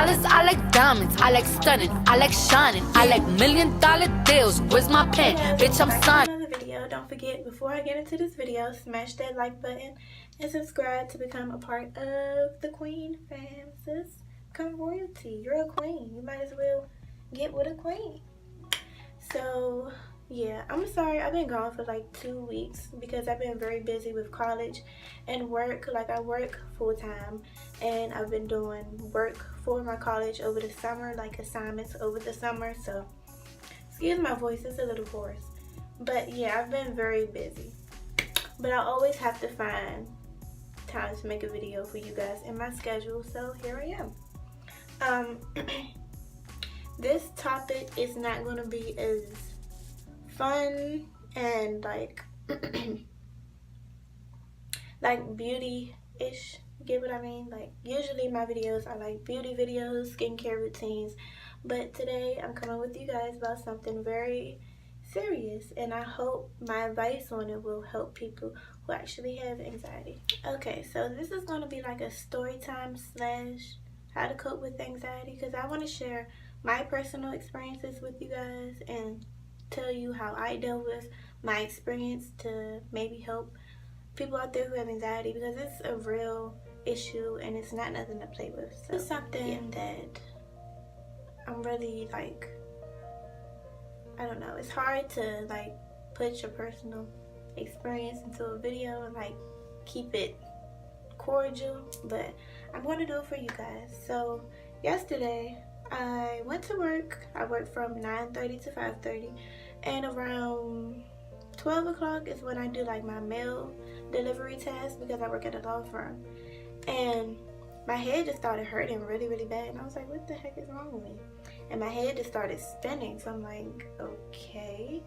dollars, I like diamonds, I like stunning, I like shining, I like $1,000,000 deals. Where's my pen? Bitch, I'm signing. Another video. Don't forget, before I get into this video, smash that like button and subscribe to become a part of the Queen fam, sis. Become royalty. You're a queen. You might as well get with a queen. So yeah, I'm sorry I've been gone for like 2 weeks because I've been very busy with college and work. Like, I work full-time and I've been doing work for my college over the summer, like assignments over the summer. So excuse my voice, it's a little hoarse, but yeah, I've been very busy, but I always have to find time to make a video for you guys in my schedule, so here I am. This topic is not going to be as fun and like like beauty-ish, get what I mean? Like, usually my videos are like beauty videos, skincare routines, but today I'm coming with you guys about something very serious, and I hope my advice on it will help people who actually have anxiety. Okay, so this is going to be like a story time slash how to cope with anxiety, because I want to share my personal experiences with you guys and tell you how I dealt with my experience to maybe help people out there who have anxiety, because it's a real issue and it's not nothing to play with. So it's something that I'm really like, I don't know, it's hard to like put your personal experience into a video and like keep it cordial, but I'm going to do it for you guys. So yesterday I went to work. I worked from 9:30 to 5:30, and around 12 o'clock is when I do like my mail delivery task, because I work at a law firm, and my head just started hurting really, really bad, and I was like, what the heck is wrong with me? And my head just started spinning, so I'm like, okay.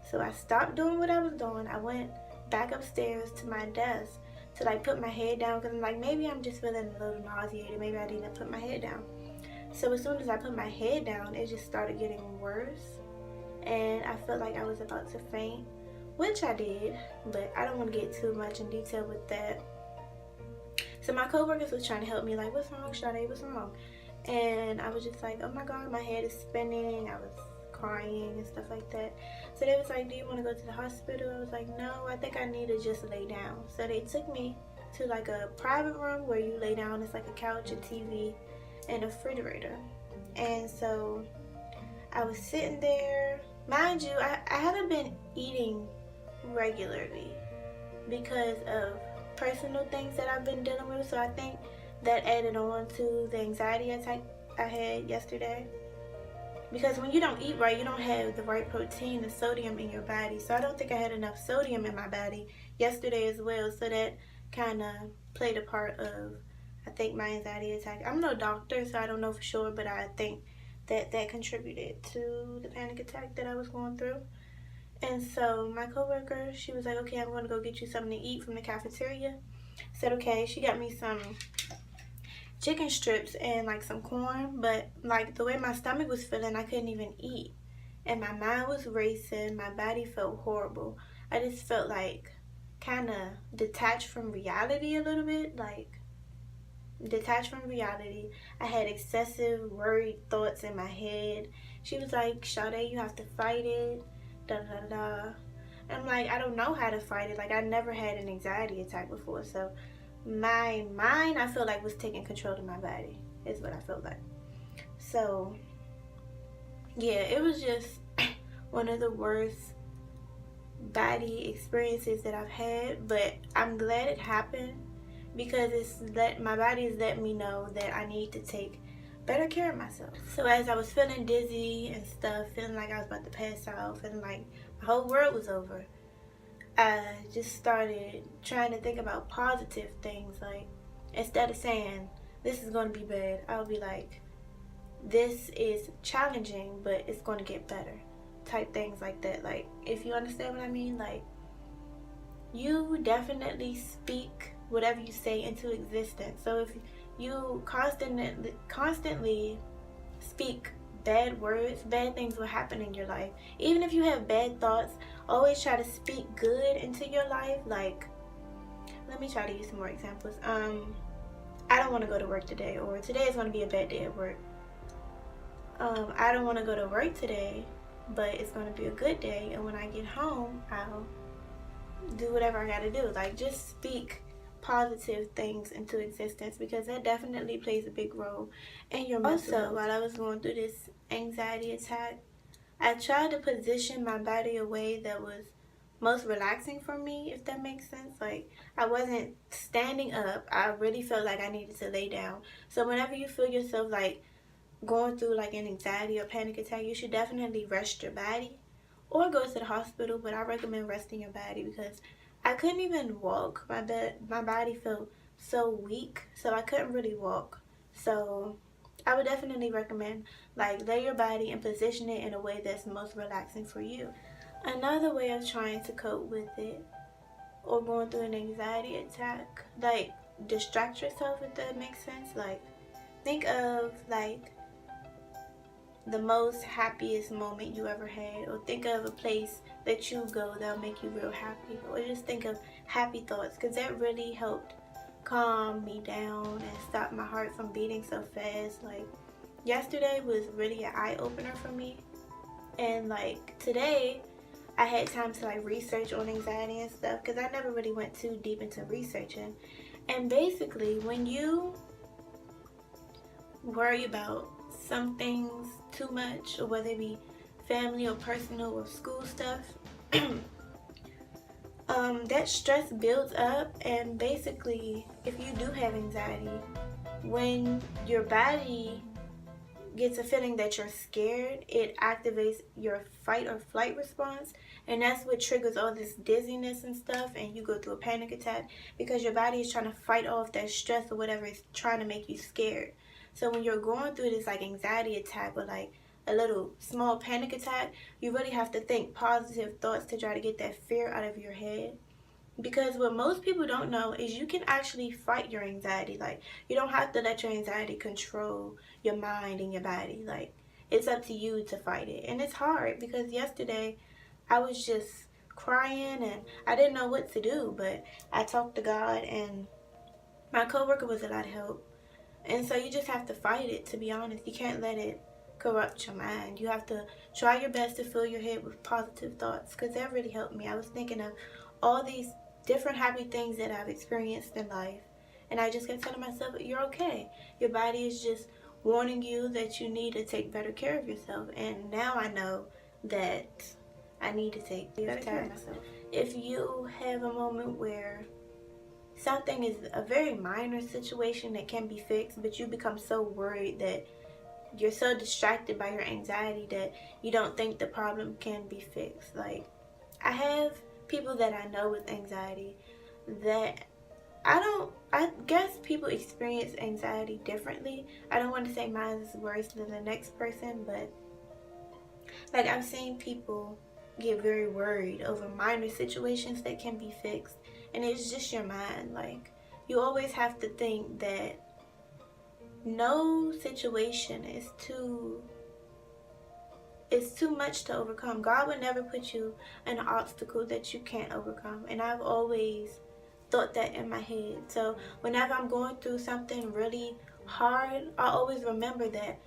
So I stopped doing what I was doing. I went back upstairs to my desk to like put my head down, because I'm like, maybe I'm just feeling a little nauseated, maybe I need to put my head down. So as soon as I put my head down, it just started getting worse, and I felt like I was about to faint, which I did, but I don't want to get too much in detail with that. So my coworkers was trying to help me, like, what's wrong, Sade, what's wrong? And I was just like, oh my god, my head is spinning. I was crying and stuff like that. So they was like, do you want to go to the hospital? I was like, no, I think I need to just lay down. So they took me to like a private room where you lay down. It's like a couch, a TV, and a refrigerator. And so I was sitting there. Mind you, I haven't been eating regularly because of personal things that I've been dealing with. So I think that added on to the anxiety attack I had yesterday. Because when you don't eat right, you don't have the right protein and sodium in your body. So I don't think I had enough sodium in my body yesterday as well. So that kind of played a part of, I think, my anxiety attack. I'm no doctor, so I don't know for sure, but I think that contributed to the panic attack that I was going through. And so my coworker, she was like, okay, I'm going to go get you something to eat from the cafeteria. I said, okay. She got me some chicken strips and like some corn, but like the way my stomach was feeling, I couldn't even eat, and my mind was racing. My body felt horrible. I just felt like kind of detached from reality a little bit, like detached from reality. I had excessive worried thoughts in my head. She was like, Sade, you have to fight it, da da da. I'm like, I don't know how to fight it. Like, I never had an anxiety attack before, so my mind, I feel like, was taking control of my body, is what I felt like. So yeah, it was just one of the worst body experiences that I've had, but I'm glad it happened, because my body is letting me know that I need to take better care of myself. So as I was feeling dizzy and stuff, feeling like I was about to pass out, feeling like my whole world was over, I just started trying to think about positive things. Like, instead of saying, this is going to be bad, I'll be like, this is challenging, but it's going to get better. Type things like that. Like, if you understand what I mean, like, you definitely speak whatever you say into existence. So if you constantly speak bad words, bad things will happen in your life. Even if you have bad thoughts, always try to speak good into your life. Like, let me try to use some more examples. I don't want to go to work today, or today is going to be a bad day at work. I don't want to go to work today, but it's going to be a good day, and when I get home, I'll do whatever I got to do. Like, just speak positive things into existence, because that definitely plays a big role in your mental health. Also, while I was going through this anxiety attack, I tried to position my body a way that was most relaxing for me, if that makes sense. Like, I wasn't standing up. I really felt like I needed to lay down. So whenever you feel yourself like going through like an anxiety or panic attack, you should definitely rest your body or go to the hospital. But I recommend resting your body, because I couldn't even walk. My body felt so weak, so I couldn't really walk. So I would definitely recommend, like, lay your body and position it in a way that's most relaxing for you. Another way of trying to cope with it, or going through an anxiety attack, like, distract yourself, if that makes sense. Like, think of like the most happiest moment you ever had, or think of a place that you go that'll make you real happy, or just think of happy thoughts, because that really helped calm me down and stop my heart from beating so fast. Like, yesterday was really an eye-opener for me, and like today I had time to like research on anxiety and stuff, because I never really went too deep into researching. And basically, when you worry about some things too much, or whether it be family or personal or school stuff, that stress builds up. And basically, if you do have anxiety, when your body gets a feeling that you're scared, it activates your fight or flight response, and that's what triggers all this dizziness and stuff, and you go through a panic attack, because your body is trying to fight off that stress or whatever is trying to make you scared. So when you're going through this like anxiety attack, or like a little small panic attack, you really have to think positive thoughts to try to get that fear out of your head. Because what most people don't know is you can actually fight your anxiety. Like, you don't have to let your anxiety control your mind and your body. Like, it's up to you to fight it. And it's hard, because yesterday I was just crying and I didn't know what to do, but I talked to God, and my coworker was a lot of help. And so you just have to fight it, to be honest. You can't let it corrupt your mind. You have to try your best to fill your head with positive thoughts, because that really helped me. I was thinking of all these different happy things that I've experienced in life, and I just kept telling myself, you're okay. Your body is just warning you that you need to take better care of yourself. And now I know that I need to take better care of myself. If you have a moment where something is a very minor situation that can be fixed, but you become so worried that you're so distracted by your anxiety that you don't think the problem can be fixed. Like, I have people that I know with anxiety that I guess people experience anxiety differently. I don't want to say mine is worse than the next person, but like, I've seen people get very worried over minor situations that can be fixed, and it's just your mind. Like, you always have to think that no situation is too much to overcome. God would never put you in an obstacle that you can't overcome, and I've always thought that in my head. So whenever I'm going through something really hard, I always remember that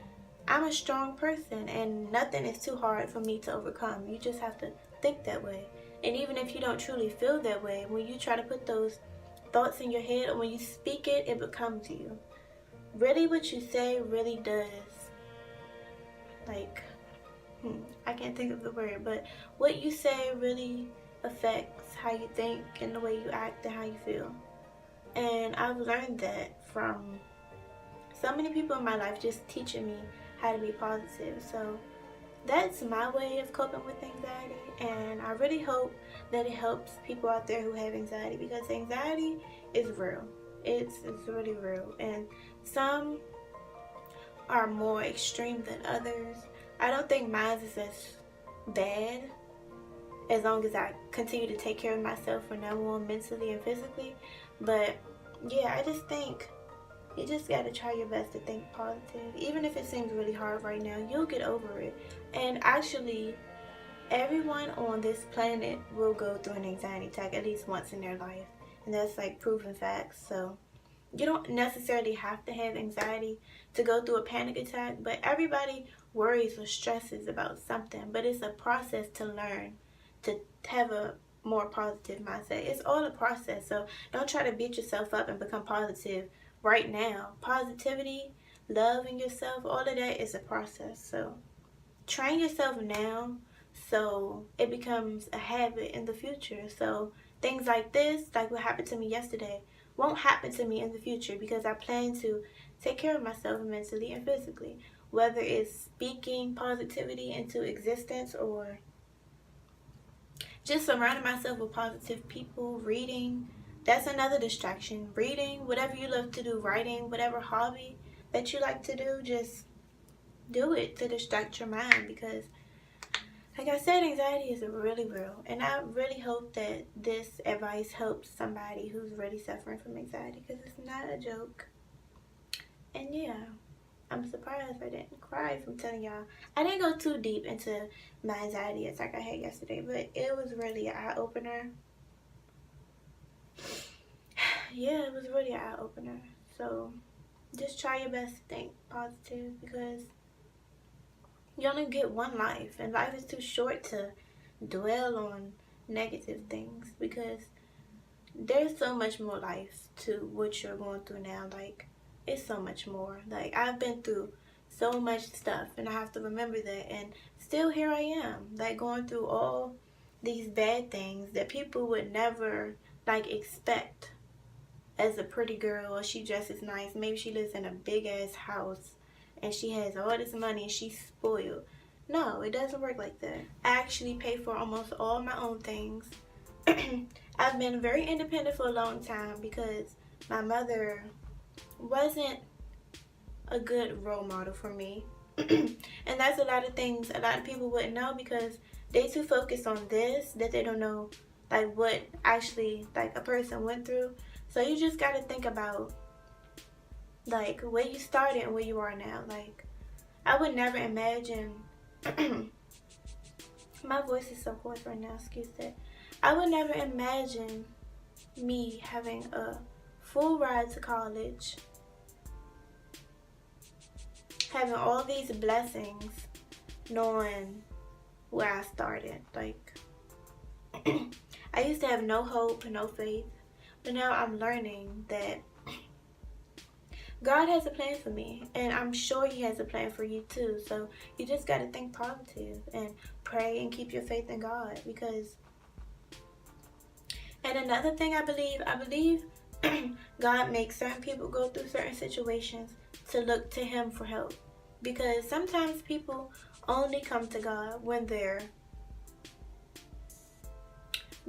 I'm a strong person and nothing is too hard for me to overcome. You just have to think that way. And even if you don't truly feel that way, when you try to put those thoughts in your head, or when you speak it, it becomes you. Really, what you say really does, like, I can't think of the word, but what you say really affects how you think and the way you act and how you feel. And I've learned that from so many people in my life, just teaching me how to be positive. So that's my way of coping with anxiety, and I really hope that it helps people out there who have anxiety, because anxiety is real. It's really real, and some are more extreme than others. I don't think mine is as bad, as long as I continue to take care of myself from now on, mentally and physically. But yeah, I just think you just gotta try your best to think positive. Even if it seems really hard right now, you'll get over it. And actually, everyone on this planet will go through an anxiety attack at least once in their life, and that's like proven facts. So you don't necessarily have to have anxiety to go through a panic attack, but everybody worries or stresses about something, but it's a process to learn to have a more positive mindset. It's all a process, so don't try to beat yourself up and become positive right now. Positivity, loving yourself, all of that is a process. So train yourself now so it becomes a habit in the future. So things like this, like what happened to me yesterday, won't happen to me in the future because I plan to take care of myself mentally and physically. Whether it's speaking positivity into existence or just surrounding myself with positive people, reading. That's another distraction. Reading, whatever you love to do, writing, whatever hobby that you like to do, just do it to distract your mind because, like I said, anxiety is really real. And I really hope that this advice helps somebody who's really suffering from anxiety because it's not a joke. And yeah, I'm surprised I didn't cry from telling y'all. I didn't go too deep into my anxiety attack I had yesterday, but it was really an eye-opener. Yeah, it was really an eye-opener. So just try your best to think positive because you only get one life, and life is too short to dwell on negative things because there's so much more life to what you're going through now. Like, it's so much more. Like, I've been through so much stuff, and I have to remember that, and still here I am, like, going through all these bad things that people would never, like, expect as a pretty girl, or she dresses nice, maybe she lives in a big-ass house, and she has all this money, and she's spoiled. No, it doesn't work like that. I actually pay for almost all my own things. I've been very independent for a long time because my mother wasn't a good role model for me. And that's a lot of things a lot of people wouldn't know because they too focused on this that they don't know like what actually like a person went through. So you just got to think about like where you started and where you are now. Like, I would never imagine my voice is so hoarse right now, excuse that. I would never imagine me having a full ride to college, having all these blessings, knowing where I started. Like, I used to have no hope, no faith, but now I'm learning that God has a plan for me, and I'm sure He has a plan for you too. So you just got to think positive and pray and keep your faith in God. Because, and another thing I believe God makes certain people go through certain situations to look to Him for help. Because sometimes people only come to God when they're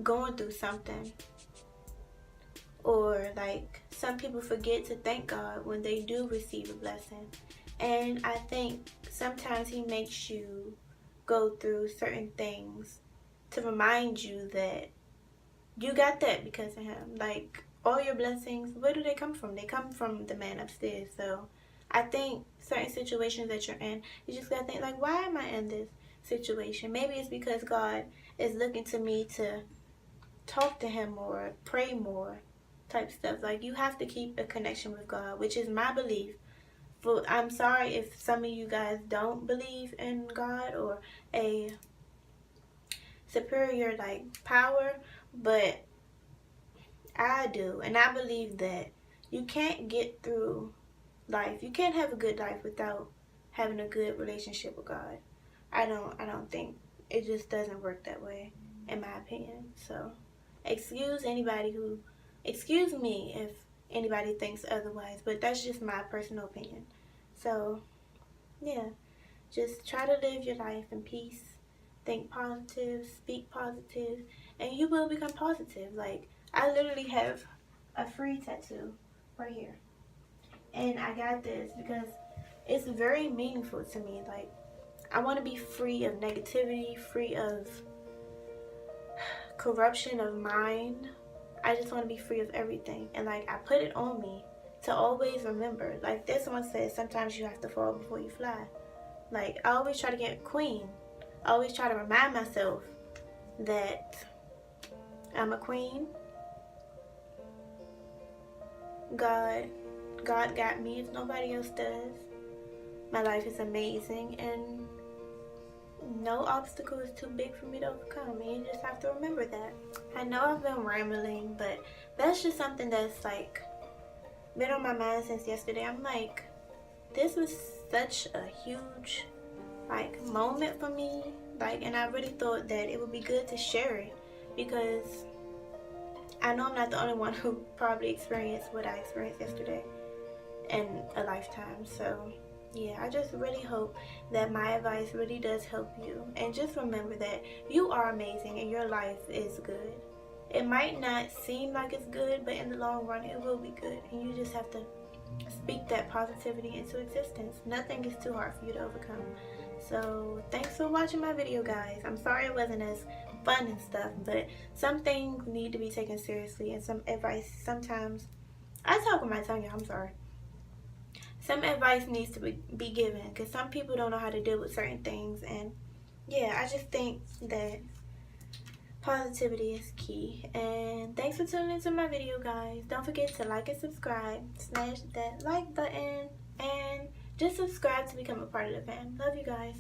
going through something. Or like some people forget to thank God when they do receive a blessing. And I think sometimes He makes you go through certain things to remind you that you got that because of Him. Like, all your blessings, where do they come from? They come from the man upstairs. So I think certain situations that you're in, you just gotta think like, why am I in this situation? Maybe it's because God is looking to me to talk to Him more, pray more, type stuff. Like, you have to keep a connection with God, which is my belief. But I'm sorry if some of you guys don't believe in God or a superior like power, but I do, and I believe that you can't get through life. You can't have a good life without having a good relationship with God. I don't think it just doesn't work that way, in my opinion. So excuse me if anybody thinks otherwise, but that's just my personal opinion. So yeah, just try to live your life in peace, think positive, speak positive, and you will become positive. Like, I literally have a free tattoo right here, and I got this because it's very meaningful to me. Like, I want to be free of negativity, free of corruption of mind. I just want to be free of everything. And like, I put it on me to always remember. Like, this one says, sometimes you have to fall before you fly. Like, I always try to get queen. I always try to remind myself that I'm a queen. God got me if nobody else does. My life is amazing, and no obstacle is too big for me to overcome. And you just have to remember that. I know I've been rambling, but that's just something that's like been on my mind since yesterday. I'm like, this was such a huge like moment for me, like, and I really thought that it would be good to share it, because I know I'm not the only one who probably experienced what I experienced yesterday in a lifetime. So yeah, I just really hope that my advice really does help you. And just remember that you are amazing and your life is good. It might not seem like it's good, but in the long run it will be good, and you just have to speak that positivity into existence. Nothing is too hard for you to overcome. So thanks for watching my video, guys. I'm sorry it wasn't as fun and stuff, but some things need to be taken seriously, and some advice sometimes, I talk with my tongue, I'm sorry. Some advice needs to be given, because some people don't know how to deal with certain things. And yeah, I just think that positivity is key. And thanks for tuning into my video, guys. Don't forget to like and subscribe. Smash that like button and just subscribe to become a part of the fam. Love you guys.